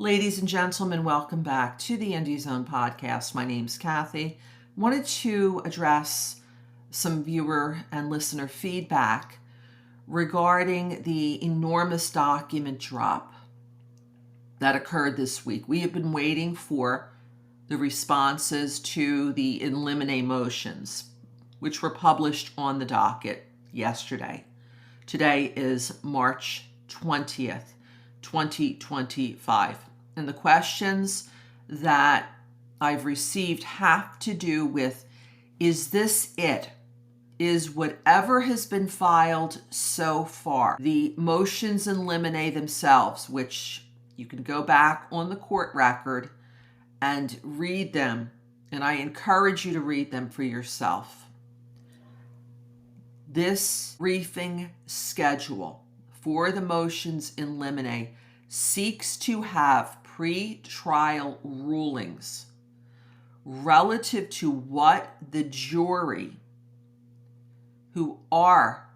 Ladies and gentlemen, welcome back to the Indie Zone podcast. My name's Kathy. Wanted to address some viewer and listener feedback regarding the enormous document drop that occurred this week. We have been waiting for the responses to the Limine motions, which were published on the docket yesterday. Today is March 20th, 2025. And the questions that I've received have to do with, is this it? Is whatever has been filed so far, the motions in limine themselves, which you can go back on the court record and read them, and I encourage you to read them for yourself. This briefing schedule for the motions in limine seeks to have pre-trial rulings relative to what the jury, who are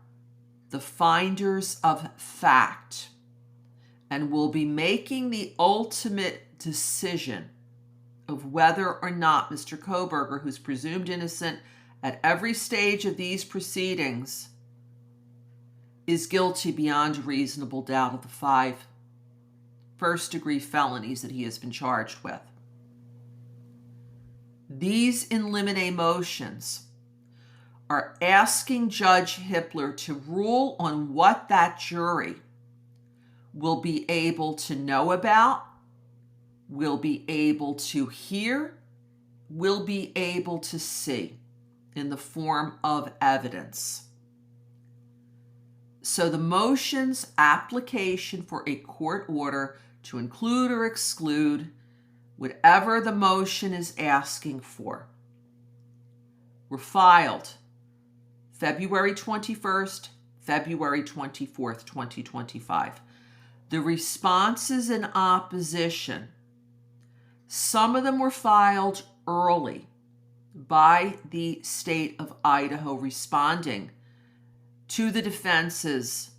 the finders of fact and will be making the ultimate decision of whether or not Mr. Kohberger, who's presumed innocent at every stage of these proceedings, is guilty beyond a reasonable doubt of the 5 first-degree felonies that he has been charged with. These in limine motions are asking Judge Hippler to rule on what that jury will be able to know about, will be able to hear, will be able to see in the form of evidence. So the motion's application for a court order to include or exclude whatever the motion is asking for were filed February 21st, February 24th, 2025. The responses in opposition, some of them were filed early by the state of Idaho responding to the defenses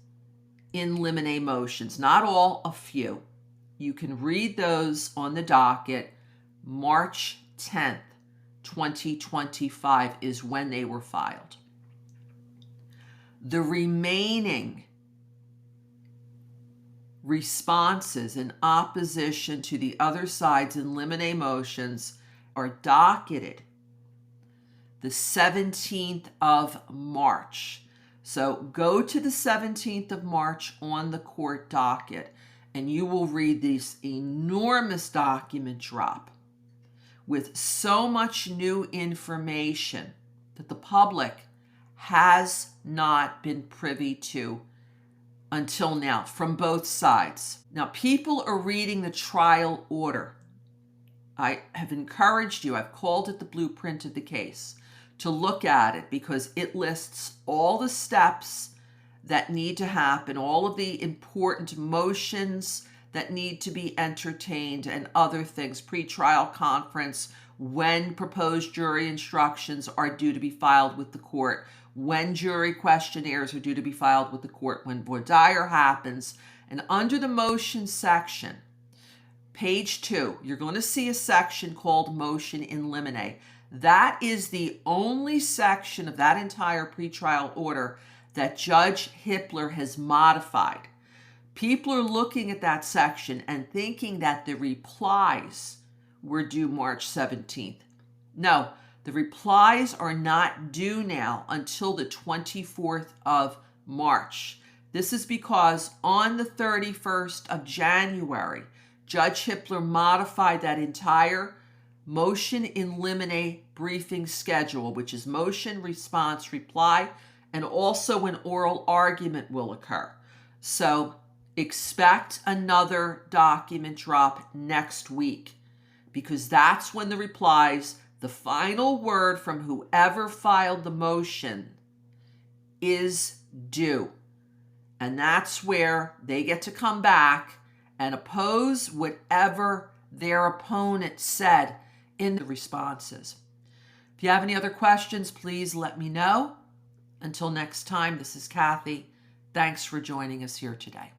in limine motions. Not all, a few. You can read those on the docket. March 10th, 2025 is when they were filed. The remaining responses in opposition to the other side's in limine motions are docketed the 17th of March. So go to the 17th of March on the court docket, and you will read this enormous document drop with so much new information that the public has not been privy to until now from both sides. Now, people are reading the trial order. I have encouraged you, I've called it the blueprint of the case, to look at it because it lists all the steps that need to happen, all of the important motions that need to be entertained and other things, pretrial conference, when proposed jury instructions are due to be filed with the court, when jury questionnaires are due to be filed with the court, when voir dire happens. And under the motion section, page 2, you're going to see a section called Motion in Limine. That is the only section of that entire pretrial order that Judge Hippler has modified. People are looking at that section and thinking that the replies were due March 17th. No, the replies are not due now until the 24th of March. This is because on the 31st of January, Judge Hippler modified that entire motion in limine briefing schedule, which is motion, response, reply, and also an oral argument will occur. So expect another document drop next week because that's when the replies, the final word from whoever filed the motion, is due. And that's where they get to come back and oppose whatever their opponent said in the responses. If you have any other questions, please let me know. Until next time, this is Kathy. Thanks for joining us here today.